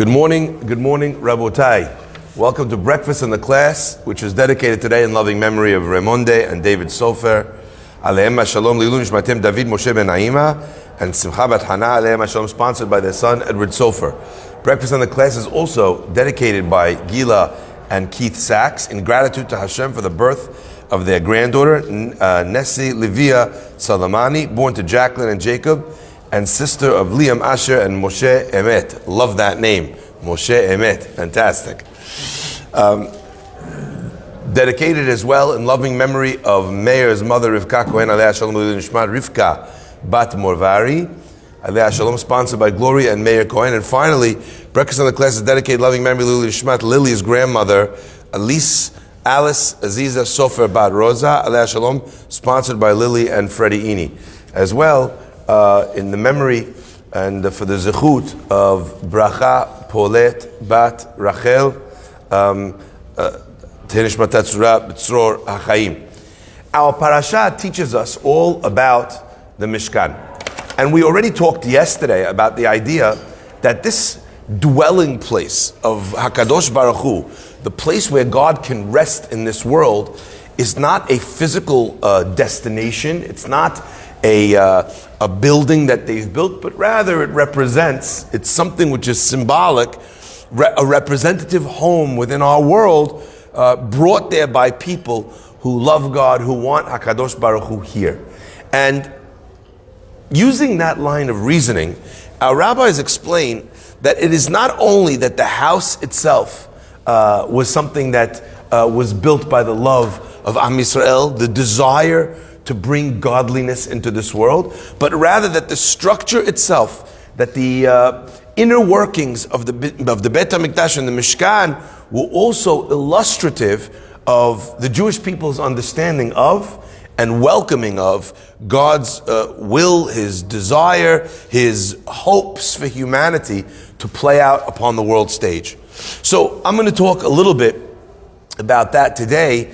Good morning, Rabotai. Welcome to breakfast in the class, which is dedicated today in loving memory of Raimonde and David Sofer. Alehem Shalom Lilu Nishmatim David Moshe Ben Naima and Simcha Bat Hana Alehem Shalom, sponsored by their son Edward Sofer. Breakfast in the class is also dedicated by Gila and Keith Sachs in gratitude to Hashem for the birth of their granddaughter Nessie Livia Salamani, born to Jacqueline and Jacob, and sister of Liam Asher and Moshe Emet. Love that name, Moshe Emet. Fantastic. Dedicated as well in loving memory of Meir's mother Rivka Kohen Alei Shalom Nishmat Rivka Bat Morvari Alei Shalom, sponsored by Gloria and Meir Kohen. And finally, breakfast in the class is dedicated loving memory of Nishmat Lily's grandmother Alice Aziza Sofer Bat Rosa Alei Shalom, sponsored by Lily and Freddie Ini. As well, in the memory and for the zechut of Bracha Polet Bat Rachel Our parasha teaches us all about the Mishkan. And we already talked yesterday about the idea that this dwelling place of HaKadosh Baruch Hu, the place where God can rest in this world, is not a physical destination. It's not a building that they've built, but rather it's something which is symbolic, a representative home within our world, brought there by people who love God, who want HaKadosh Baruch Hu here. And using that line of reasoning, our rabbis explain that it is not only that the house itself was something that was built by the love of Am Yisrael, the desire to bring godliness into this world, but rather that the structure itself, that the inner workings of the Beit HaMikdash and the Mishkan were also illustrative of the Jewish people's understanding of and welcoming of God's will, His desire, His hopes for humanity to play out upon the world stage. So I'm going to talk a little bit about that today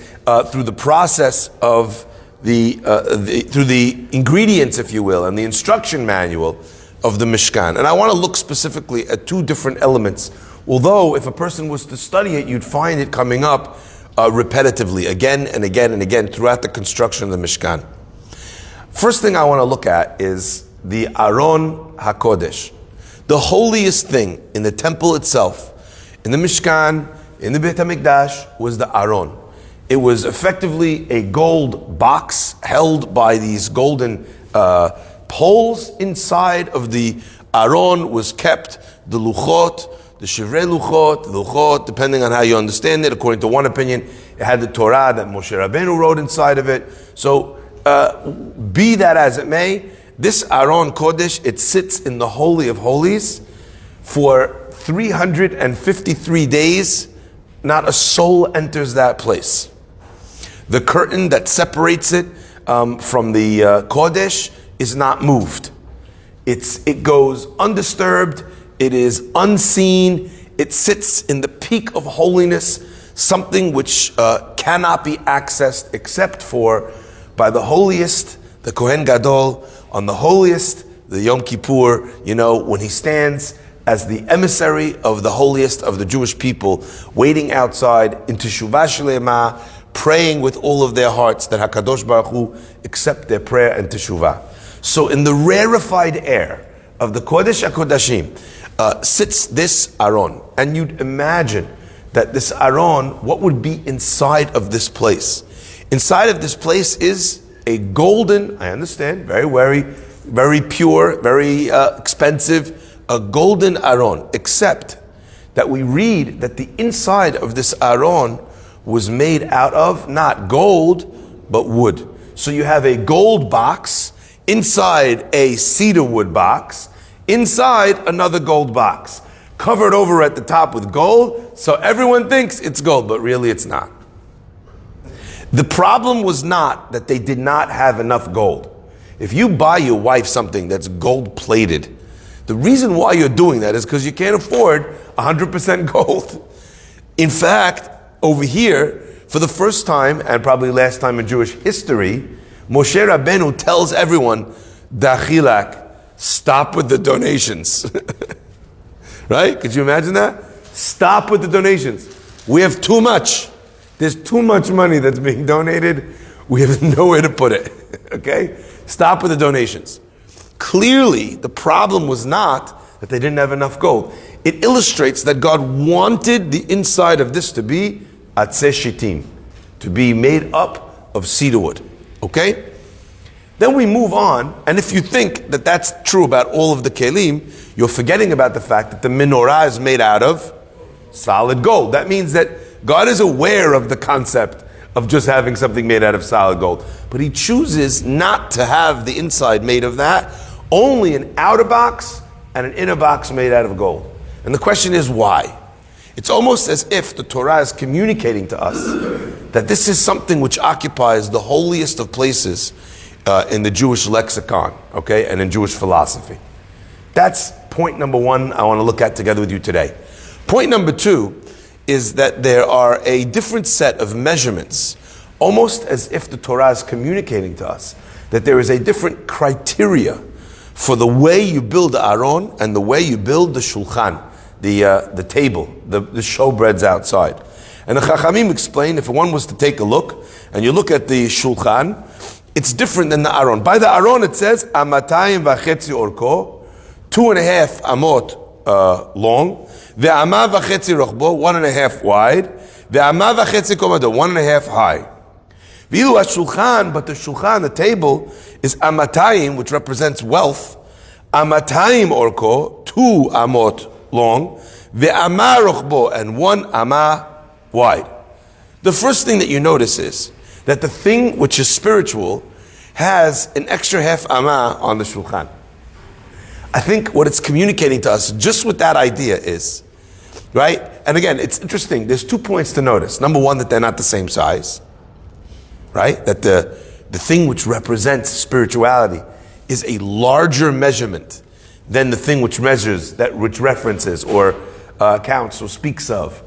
through the process of through the ingredients, if you will, and the instruction manual of the Mishkan. And I want to look specifically at two different elements, although if a person was to study it, you'd find it coming up repetitively again and again and again throughout the construction of the Mishkan. First thing I want to look at is the Aron HaKodesh, the holiest thing in the temple itself. In the Mishkan, in the Beit HaMikdash, was the Aron. It was effectively a gold box held by these golden poles. Inside of the Aron was kept the luchot, the shivrei luchot, depending on how you understand it. According to one opinion, it had the Torah that Moshe Rabbeinu wrote inside of it. So, be that as it may, this Aron Kodesh, it sits in the Holy of Holies for 353 days. Not a soul enters that place. The curtain that separates it from the Kodesh is not moved. It goes undisturbed. It is unseen. It sits in the peak of holiness, something which cannot be accessed except for by the holiest, the Kohen Gadol, on the holiest, the Yom Kippur, when he stands as the emissary of the holiest of the Jewish people, waiting outside in Teshuvah Shlema, praying with all of their hearts that HaKadosh Baruch Hu accept their prayer and Teshuvah. So in the rarefied air of the Kodesh HaKodashim sits this Aron. And you'd imagine that this Aron, what would be inside of this place? Inside of this place is a golden, I understand, very pure, very expensive, a golden Aron, except that we read that the inside of this Aron was made out of not gold, but wood. So you have a gold box, inside a cedar wood box, inside another gold box, covered over at the top with gold, so everyone thinks it's gold, but really it's not. The problem was not that they did not have enough gold. If you buy your wife something that's gold-plated, the reason why you're doing that is because you can't afford 100% gold. In fact, over here, for the first time, and probably last time in Jewish history, Moshe Rabbeinu tells everyone, Dachilak, stop with the donations. Right? Could you imagine that? Stop with the donations. We have too much. There's too much money that's being donated. We have nowhere to put it. Okay? Stop with the donations. Clearly, the problem was not that they didn't have enough gold. It illustrates that God wanted the inside of this to be atzeh shitim, to be made up of cedar wood. Okay? Then we move on, and if you think that that's true about all of the kelim, you're forgetting about the fact that the menorah is made out of solid gold. That means that God is aware of the concept of just having something made out of solid gold. But he chooses not to have the inside made of that, only an outer box and an inner box made out of gold. And the question is why? It's almost as if the Torah is communicating to us that this is something which occupies the holiest of places in the Jewish lexicon, okay, and in Jewish philosophy. That's point number one I want to look at together with you today. Point number two is that there are a different set of measurements, almost as if the Torah is communicating to us that there is a different criteria for the way you build the Aron and the way you build the shulchan, the table, the showbreads outside. And the Chachamim explain, if one was to take a look, and you look at the shulchan, it's different than the Aron. By the Aron it says, amatayim v'chetzi orko, 2.5 amot long, ve'ama v'chetzi rochbo, 1.5 wide, ve'ama v'chetzi komado, 1.5 high. V'ilu ha-shulchan, but the shulchan, the table, is amatayim, which represents wealth, amatayim orko, 2 amot long, ve'ama rochbo, and 1 ama wide. The first thing that you notice is that the thing which is spiritual has an extra half ama on the shulchan. I think what it's communicating to us just with that idea is, right? And again, it's interesting. There's 2 points to notice. Number one, that they're not the same size, right? That the thing which represents spirituality is a larger measurement than the thing which measures, which references or counts or speaks of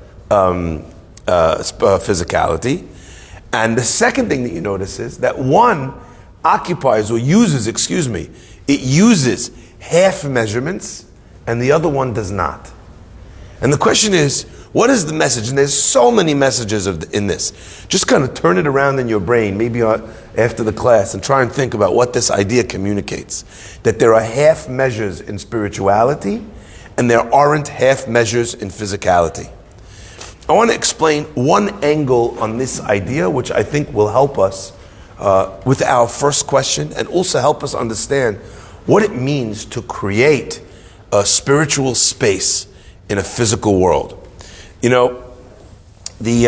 physicality. And the second thing that you notice is that one occupies or uses, it uses half measurements and the other one does not. And the question is, what is the message? And there's so many messages in this. Just kind of turn it around in your brain, maybe after the class, and try and think about what this idea communicates. That there are half measures in spirituality and there aren't half measures in physicality. I want to explain one angle on this idea, which I think will help us with our first question and also help us understand what it means to create a spiritual space in a physical world. You know, the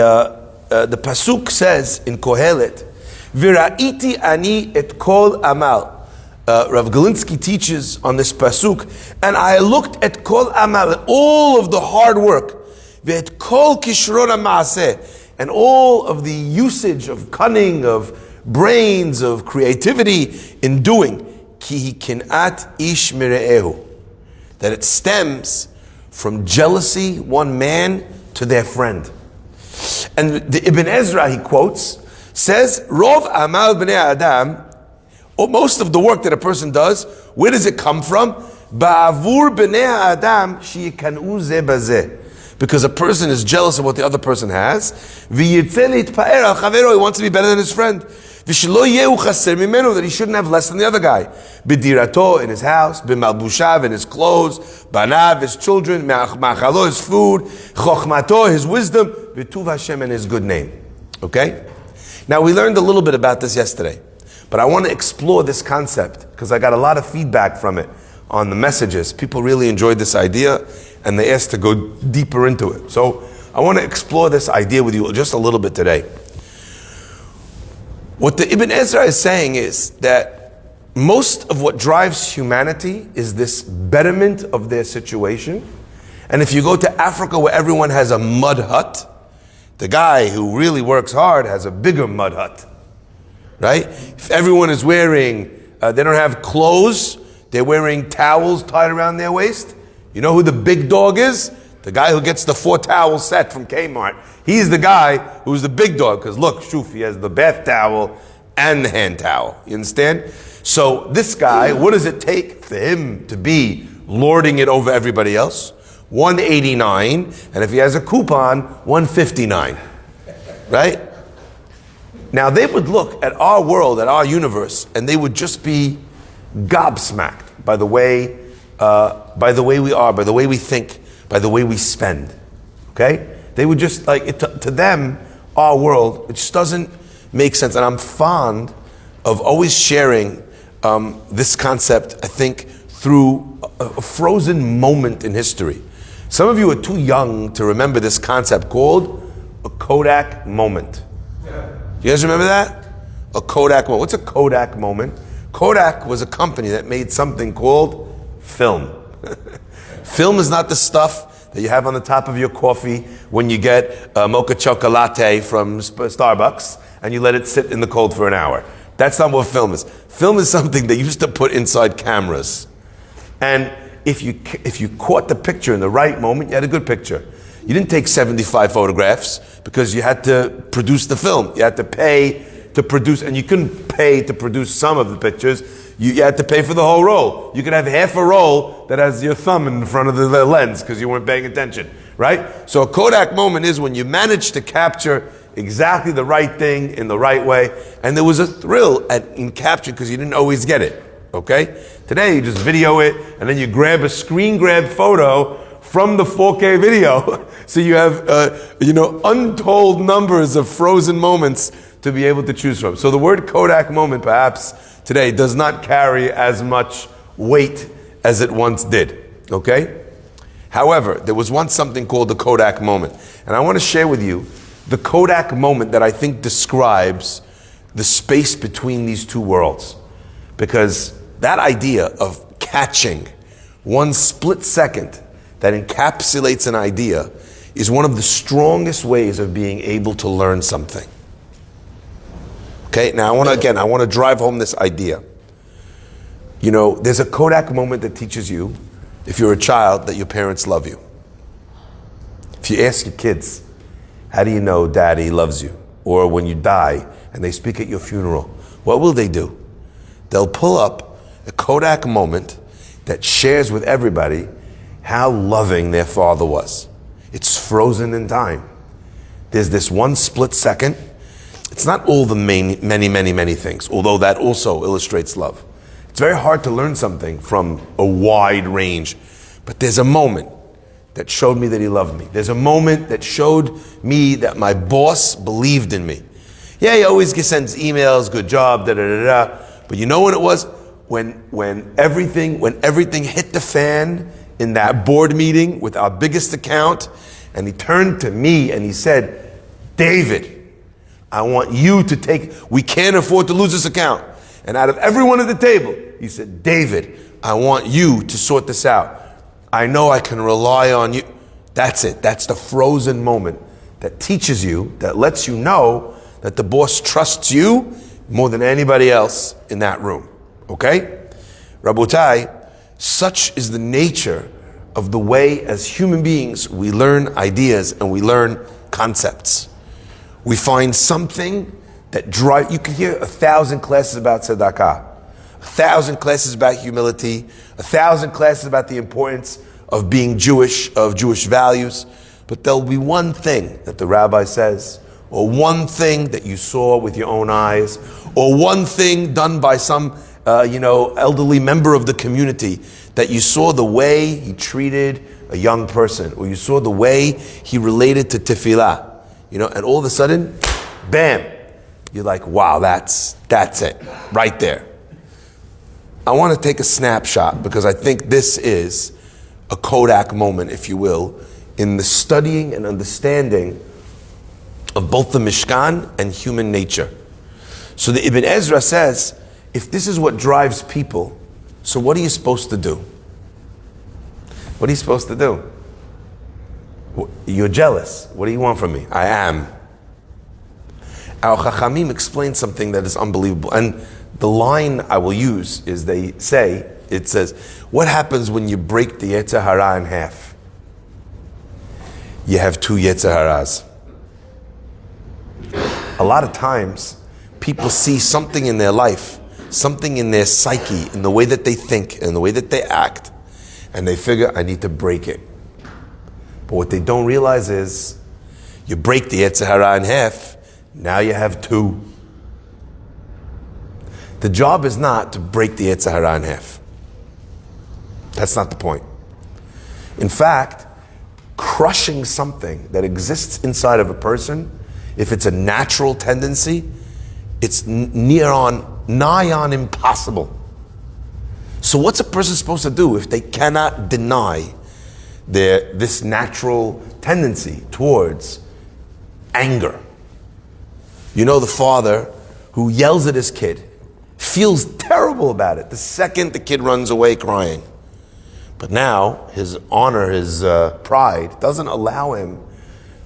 pasuk says in Kohelet, "V'ra'iti ani et kol amal." Rav Galinsky teaches on this pasuk, and I looked at kol amal, at all of the hard work. Ve'et kol kishrona ma'aseh, and all of the usage of cunning, of brains, of creativity in doing. Ki kinat ish mire'ehu, that it stems from jealousy, one man to their friend. And the Ibn Ezra, he quotes, says, Rov amal b'nei adam, or most of the work that a person does, where does it come from? Ba'avur b'nei adam sheyikanu zeh bazeh. Because a person is jealous of what the other person has. V'yirtzeh litpa'er al chavero, he wants to be better than his friend. V'shelo yehu chaser mimenu, that he shouldn't have less than the other guy. B'dirato, in his house. B'malbushav, in his clothes. Banav, his children. Ma'achalo, his food. Chochmato, his wisdom. V'tuv Hashem, and his good name. Okay? Now we learned a little bit about this yesterday. But I want to explore this concept because I got a lot of feedback from it on the messages. People really enjoyed this idea and they asked to go deeper into it. So I want to explore this idea with you just a little bit today. What the Ibn Ezra is saying is that most of what drives humanity is this betterment of their situation. And if you go to Africa where everyone has a mud hut, the guy who really works hard has a bigger mud hut, right? If everyone is wearing, they don't have clothes, they're wearing towels tied around their waist. You know who the big dog is? The guy who gets the 4 towel set from Kmart. He's the guy who's the big dog, because look, shoof, he has the bath towel and the hand towel. You understand? So this guy, what does it take for him to be lording it over everybody else? $189, and if he has a coupon, $159, right? Now they would look at our world, at our universe, and they would just be gobsmacked by the way we are, by the way we think, by the way we spend. Okay? They would just to them, our world, it just doesn't make sense. And I'm fond of always sharing this concept, I think, through a frozen moment in history. Some of you are too young to remember this concept called a Kodak moment. You guys remember that? A Kodak moment. What's a Kodak moment? Kodak was a company that made something called film. Film is not the stuff that you have on the top of your coffee when you get a mocha chocolate from Starbucks and you let it sit in the cold for an hour. That's not what film is. Film is something they used to put inside cameras. And if you caught the picture in the right moment, you had a good picture. You didn't take 75 photographs because you had to produce the film. You had to pay to produce, and you couldn't pay to produce some of the pictures. You had to pay for the whole roll. You could have half a roll that has your thumb in front of the lens because you weren't paying attention, right? So a Kodak moment is when you manage to capture exactly the right thing in the right way, and there was a thrill in capture because you didn't always get it, okay? Today you just video it, and then you grab a screen grab photo from the 4K video, so you have untold numbers of frozen moments to be able to choose from. So the word Kodak moment perhaps today does not carry as much weight as it once did, okay? However, there was once something called the Kodak moment, and I want to share with you the Kodak moment that I think describes the space between these two worlds. Because that idea of catching one split second that encapsulates an idea is one of the strongest ways of being able to learn something. Okay, now I want to drive home this idea. You know, there's a Kodak moment that teaches you, if you're a child, that your parents love you. If you ask your kids, how do you know daddy loves you? Or when you die and they speak at your funeral, what will they do? They'll pull up a Kodak moment that shares with everybody how loving their father was. It's frozen in time. There's this one split second. It's not all the many things, although that also illustrates love. It's very hard to learn something from a wide range, but there's a moment that showed me that he loved me. There's a moment that showed me that my boss believed in me. Yeah, he always sends emails, good job, but you know what it was? When everything hit the fan in that board meeting with our biggest account, and he turned to me and he said, David, I want you to we can't afford to lose this account. And out of everyone at the table, he said, David, I want you to sort this out. I know I can rely on you. That's it. That's the frozen moment that teaches you, that lets you know that the boss trusts you more than anybody else in that room. Okay? Rabotai, such is the nature of the way as human beings we learn ideas and we learn concepts. We find something that you can hear 1,000 classes about tzedakah, 1,000 classes about humility, 1,000 classes about the importance of being Jewish, of Jewish values, but there'll be one thing that the rabbi says, or one thing that you saw with your own eyes, or one thing done by some elderly member of the community, that you saw the way he treated a young person, or you saw the way he related to tefillah, and all of a sudden, bam, you're like, wow, that's it, right there. I want to take a snapshot because I think this is a Kodak moment, if you will, in the studying and understanding of both the Mishkan and human nature. So the Ibn Ezra says, if this is what drives people, so what are you supposed to do? What are you supposed to do? You're jealous. What do you want from me? I am. Our Chachamim explain something that is unbelievable. And the line I will use is it says, what happens when you break the Yetzer Hara in half? You have two Yetzer Haras. A lot of times, people see something in their life, something in their psyche, in the way that they think, in the way that they act, and they figure, I need to break it. But what they don't realize is, you break the Yetzer Hara in half, now you have two. The job is not to break the Yetzer Hara in half. That's not the point. In fact, crushing something that exists inside of a person, if it's a natural tendency, it's nigh on impossible. So what's a person supposed to do if they cannot deny this natural tendency towards anger? You know, the father who yells at his kid feels terrible about it the second the kid runs away crying. But now his honor, his pride doesn't allow him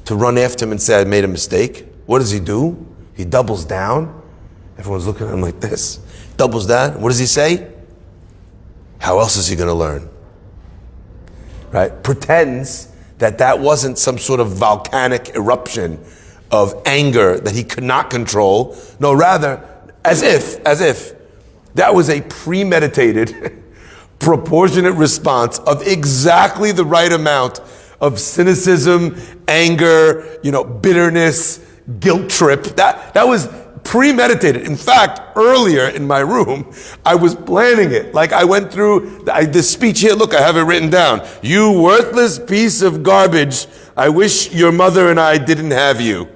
to run after him and say, I made a mistake. What does he do? He doubles down. Everyone's looking at him like this. Doubles down. What does he say? How else is he going to learn? Right? Pretends that wasn't some sort of volcanic eruption of anger that he could not control. No, rather, as if that was a premeditated, proportionate response of exactly the right amount of cynicism, anger, bitterness, guilt trip. That was premeditated. In fact, earlier in my room, I was planning it. Like I went through this speech here. Look, I have it written down. You worthless piece of garbage. I wish your mother and I didn't have you.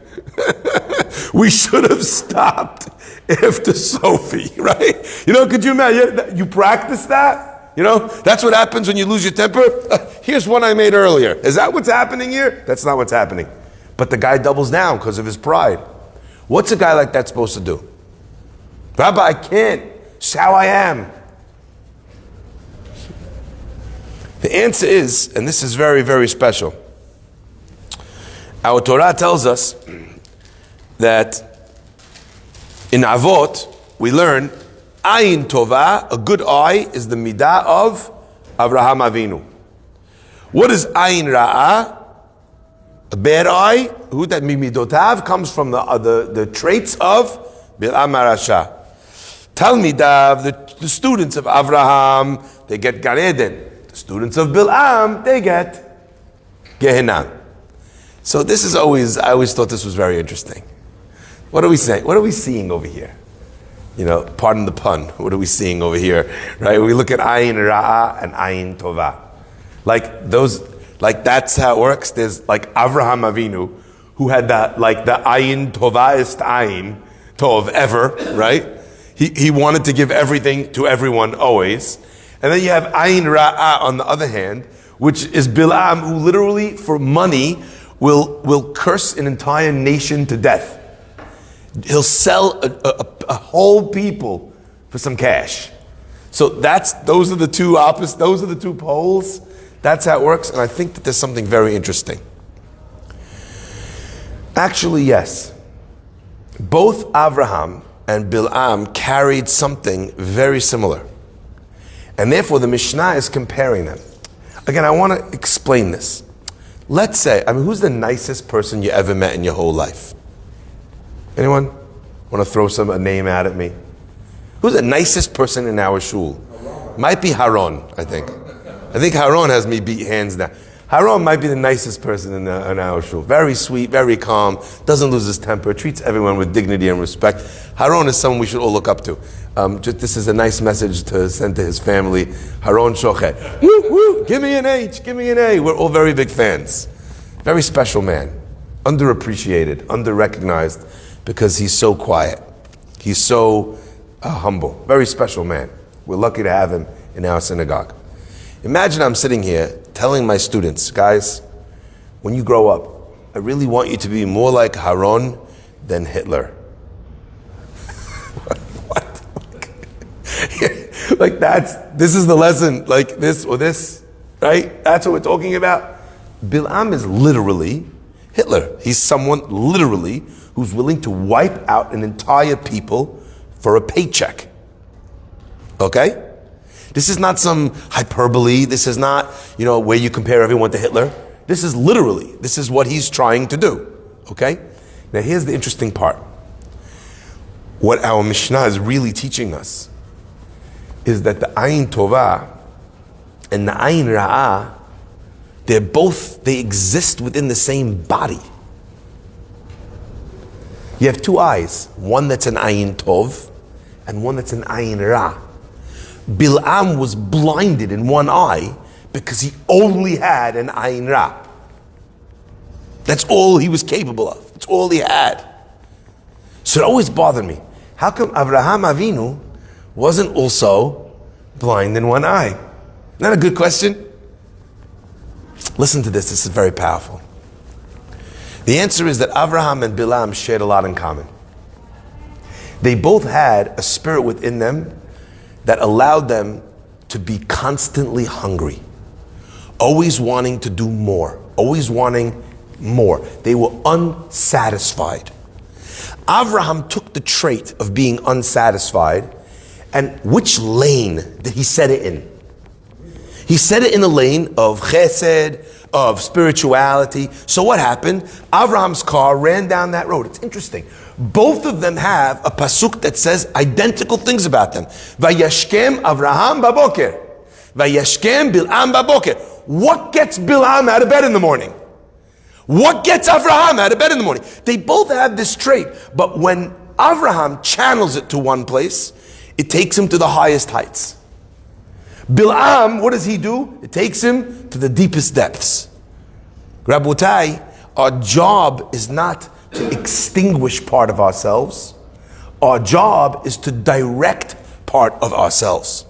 We should have stopped after Sophie, right? Could you imagine? You practice that? That's what happens when you lose your temper. Here's one I made earlier. Is that what's happening here? That's not what's happening. But the guy doubles down because of his pride. What's a guy like that supposed to do? Rabbi, I can't. It's how I am. The answer is, and this is very, very special. Our Torah tells us that in Avot, we learn, Ayin Tova, a good eye, is the midah of Avraham Avinu. What is Ayin Ra'ah? A bad eye, who that midotav comes from the traits of Bil'am Arasha. Talmidav, the students of Avraham, they get Gan Eden. The students of Bil'am, they get Gehenna. So this is I always thought this was very interesting. What are we saying? What are we seeing over here? Pardon the pun. What are we seeing over here? Right? We look at Ayin Ra'ah and Ayin Tova. Like that's how it works. There's like Avraham Avinu, who had the Ayin Tovaist Ayin Tov ever, right? He wanted to give everything to everyone always. And then you have Ayin Ra'ah on the other hand, which is Bil'am, who literally for money will curse an entire nation to death. He'll sell a whole people for some cash. So those are the two opposites, those are the two poles. That's how it works, and I think that there's something very interesting. Actually, yes. Both Avraham and Bil'am carried something very similar. And therefore, the Mishnah is comparing them. Again, I want to explain this. Let's say, who's the nicest person you ever met in your whole life? Anyone? Want to throw a name out at me? Who's the nicest person in our shul? Might be Aron, I think. I think Aron has me beat hands down. Aron might be the nicest person in our shul. Very sweet, very calm, doesn't lose his temper, treats everyone with dignity and respect. Aron is someone we should all look up to. This is a nice message to send to his family. Aron Shochet. Woo, woo, give me an H, give me an A. We're all very big fans. Very special man. Underappreciated, under-recognized, because he's so quiet. He's so humble. Very special man. We're lucky to have him in our synagogue. Imagine I'm sitting here telling my students, guys, when you grow up, I really want you to be more like Aron than Hitler. What? This is the lesson, like this or this, right? That's what we're talking about. Bil'am is literally Hitler. He's someone literally who's willing to wipe out an entire people for a paycheck. Okay? This is not some hyperbole. This is not, where you compare everyone to Hitler. This is what he's trying to do. Okay? Now here's the interesting part. What our Mishnah is really teaching us is that the Ayin Tova and the Ayin Ra'ah, They exist within the same body. You have two eyes, one that's an ayin tov and one that's an ayin ra. Bil'am was blinded in one eye because he only had an ayin ra. That's all he was capable of. That's all he had. So it always bothered me. How come Avraham Avinu wasn't also blind in one eye? Isn't that a good question? Listen to this. This is very powerful. The answer is that Avraham and Bilam shared a lot in common. They both had a spirit within them that allowed them to be constantly hungry, always wanting to do more, always wanting more. They were unsatisfied. Avraham took the trait of being unsatisfied, and which lane did he set it in? He set it in the lane of chesed, of spirituality. So what happened? Avraham's car ran down that road. It's interesting. Both of them have a pasuk that says identical things about them. Vayashkem Avraham baboker. Vayashkem Bil'am baboker. What gets Bil'am out of bed in the morning? What gets Avraham out of bed in the morning? They both have this trait, but when Avraham channels it to one place, it takes him to the highest heights. Bil'am, what does he do? It takes him to the deepest depths. Rabotai, our job is not to extinguish part of ourselves. Our job is to direct part of ourselves.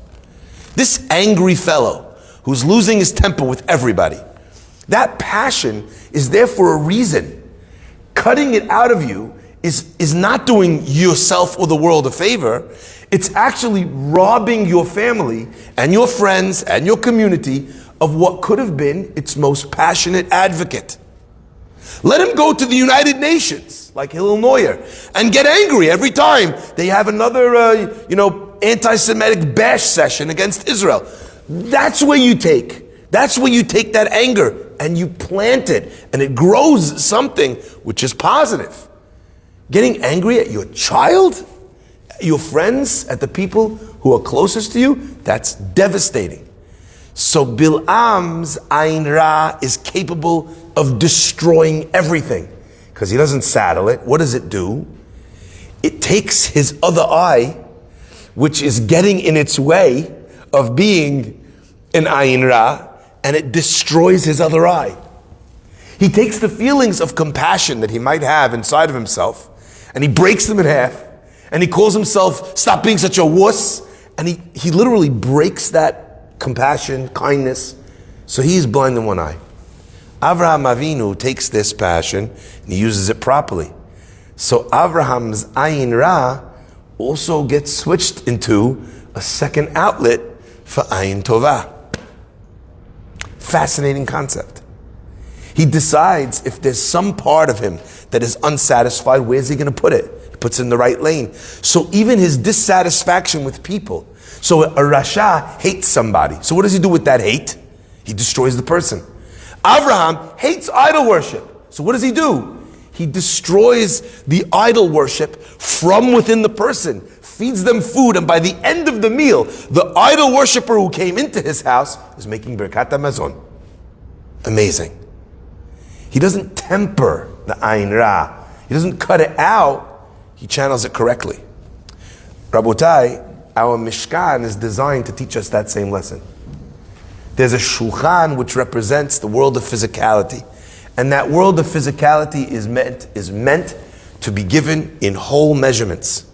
This angry fellow who's losing his temper with everybody, that passion is there for a reason. Cutting it out of you is not doing yourself or the world a favor. It's actually robbing your family and your friends and your community of what could have been its most passionate advocate. Let him go to the United Nations, like Hillel Neuer, and get angry every time they have another, anti-Semitic bash session against Israel. That's where you take that anger and you plant it, and it grows something which is positive. Getting angry at your child, at your friends, at the people who are closest to you, that's devastating. So Bil'am's Ayin Ra is capable of destroying everything because he doesn't saddle it. What does it do? It takes his other eye, which is getting in its way of being an Ayin Ra, and it destroys his other eye. He takes the feelings of compassion that he might have inside of himself and he breaks them in half, and he calls himself, stop being such a wuss, and he literally breaks that compassion, kindness, so he's blind in one eye. Avraham Avinu takes this passion and he uses it properly. So Avraham's Ayin Ra also gets switched into a second outlet for Ayin Tovah. Fascinating concept. He decides if there's some part of him that is unsatisfied, where's he going to put it? He puts it in the right lane. So even his dissatisfaction with people. So a Rasha hates somebody. So what does he do with that hate? He destroys the person. Avraham hates idol worship. So what does he do? He destroys the idol worship from within the person, feeds them food, and by the end of the meal, the idol worshiper who came into his house is making Birkat HaMazon. Amazing. He doesn't temper the Ayin Ra. He doesn't cut it out. He channels it correctly. Rabotai, our Mishkan is designed to teach us that same lesson. There's a Shulchan which represents the world of physicality. And that world of physicality is meant to be given in whole measurements.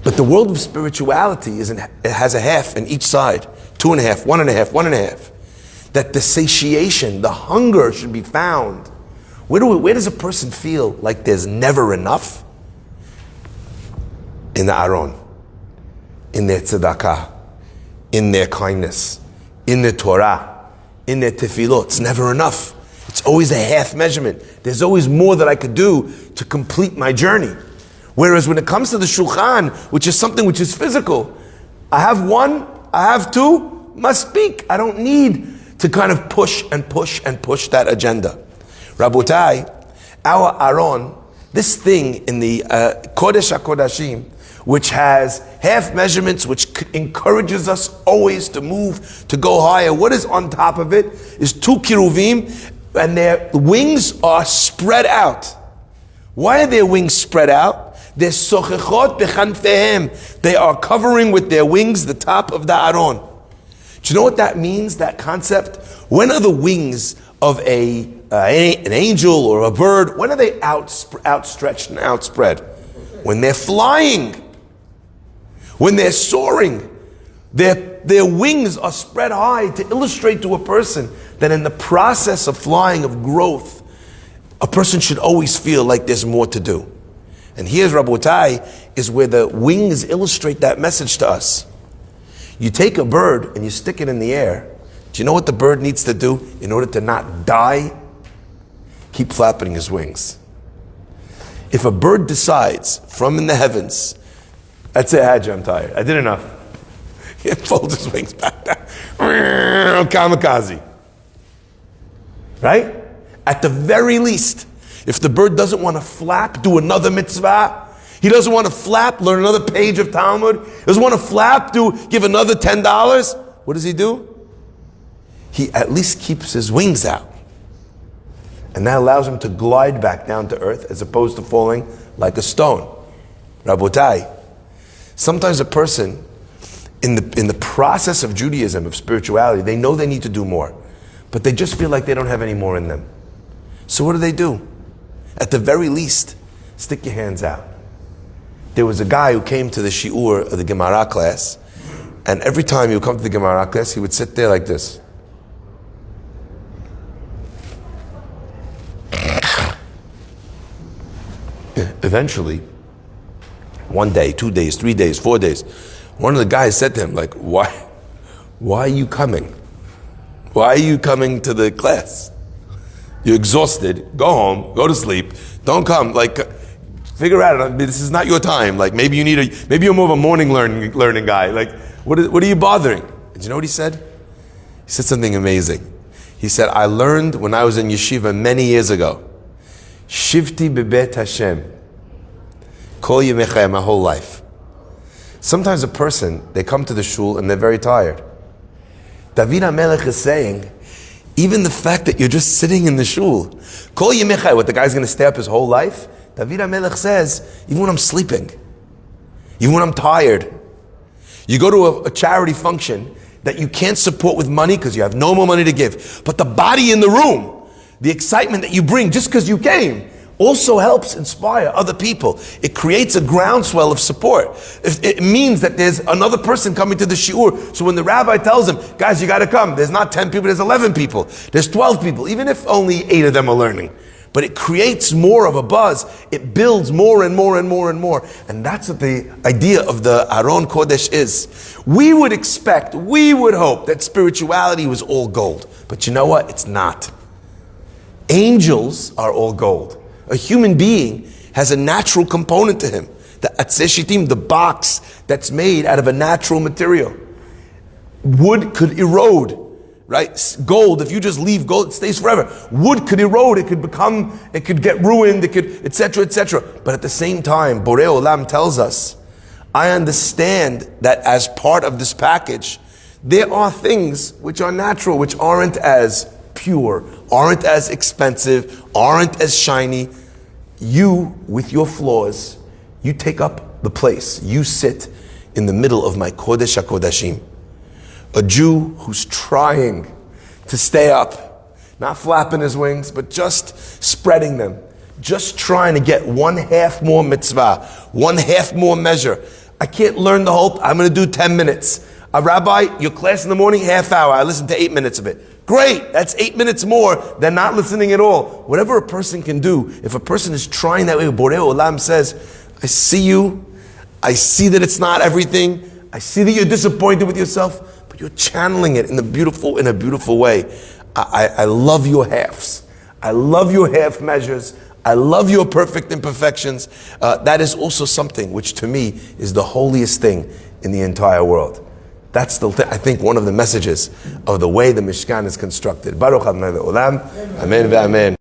But the world of spirituality it has a half in each side. 2.5, 1.5, 1.5. That the satiation, the hunger should be found. Where does a person feel like there's never enough? In the Aron, in their tzedakah, in their kindness, in their Torah, in their tefillot. It's never enough. It's always a half measurement. There's always more that I could do to complete my journey. Whereas when it comes to the Shulchan, which is something which is physical, I have one, I have two, must speak. I don't need to kind of push and push and push that agenda. Rabotai, our Aron, this thing in the Kodesh HaKodashim, which has half measurements, which encourages us always to move, to go higher. What is on top of it is 2 keruvim, and their wings are spread out. Why are their wings spread out? They're sochechot bechanfehem. They are covering with their wings the top of the Aron. Do you know what that means, that concept? When are the wings of an angel or a bird, when are they outstretched and outspread? When they're flying. When they're soaring. Their wings are spread high to illustrate to a person that in the process of flying, of growth, a person should always feel like there's more to do. And here's Rabotai, is where the wings illustrate that message to us. You take a bird and you stick it in the air. Do you know what the bird needs to do in order to not die? Keep flapping his wings. If a bird decides from in the heavens, that's it, Hajj, I'm tired, I did enough. He folds his wings back down. Kamikaze. Right? At the very least, if the bird doesn't want to flap, do another mitzvah. He doesn't want to flap, learn another page of Talmud. He doesn't want to flap, give another $10. What does he do? He at least keeps his wings out. And that allows him to glide back down to earth as opposed to falling like a stone. Rabotai, sometimes a person, in the process of Judaism, of spirituality, they know they need to do more, but they just feel like they don't have any more in them. So what do? At the very least, stick your hands out. There was a guy who came to the shiur of the Gemara class, and every time he would come to the Gemara class, he would sit there like this. Eventually, 1 day, 2 days, 3 days, 4 days, one of the guys said to him, like, why are you coming? Why are you coming to the class? You're exhausted, go home, go to sleep, don't come, figure out, this is not your time, maybe you're more of a morning learning guy, what are you bothering? And you know what he said? He said something amazing. He said, I learned when I was in yeshiva many years ago, Shivti bebet Hashem, kol yemechai, my whole life. Sometimes a person, they come to the shul and they're very tired. David HaMelech is saying, even the fact that you're just sitting in the shul, kol yemechai, what the guy's going to stay up his whole life? David HaMelech says, even when I'm sleeping, even when I'm tired, you go to a charity function that you can't support with money because you have no more money to give, but the body in the room, the excitement that you bring just because you came, also helps inspire other people. It creates a groundswell of support. It means that there's another person coming to the shiur. So when the rabbi tells them, guys, you got to come, there's not 10 people, there's 11 people, there's 12 people, even if only 8 of them are learning. But it creates more of a buzz. It builds more and more and more and more. And that's what the idea of the Aron Kodesh is. We would hope that spirituality was all gold. But you know what? It's not. Angels are all gold. A human being has a natural component to him. The atzeshitim, the box that's made out of a natural material. Wood could erode, right? Gold, if you just leave gold, it stays forever. Wood could erode, it could get ruined, etc., etc. But at the same time, Borei Olam tells us, I understand that as part of this package, there are things which are natural, which aren't as pure, aren't as expensive, aren't as shiny. You, with your flaws, you take up the place. You sit in the middle of my Kodesh HaKodashim. A Jew who's trying to stay up, not flapping his wings, but just spreading them, just trying to get 1/2 more mitzvah, 1/2 more measure. I can't learn the whole, I'm going to do 10 minutes. Rabbi, your class in the morning, half hour, I listen to 8 minutes of it. Great, that's 8 minutes more than not listening at all. Whatever a person can do, if a person is trying that way, Borei Olam says, I see you, I see that it's not everything, I see that you're disappointed with yourself, but you're channeling it in a beautiful way. I love your halves. I love your half measures. I love your perfect imperfections. That is also something which to me is the holiest thing in the entire world. That's I think one of the messages of the way the Mishkan is constructed. Baruch Adonai Le'olam. Amen ve'amen.